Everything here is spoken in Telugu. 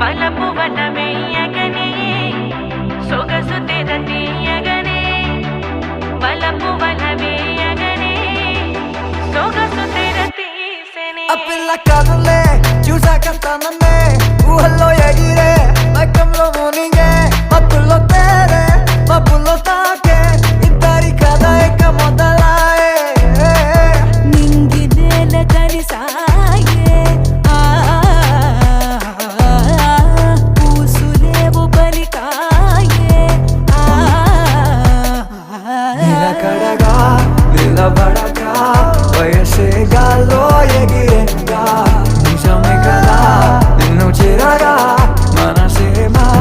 వలపు వలమేయగనే సొగసు తెర తీయగనే వలపు వలమేయగనే సొగసు తెర తీసెనే ఆ పిల్ల కనులే చూసాక తననే ఊహల్లో ఎగిరే మైకంలో మార్నింగ్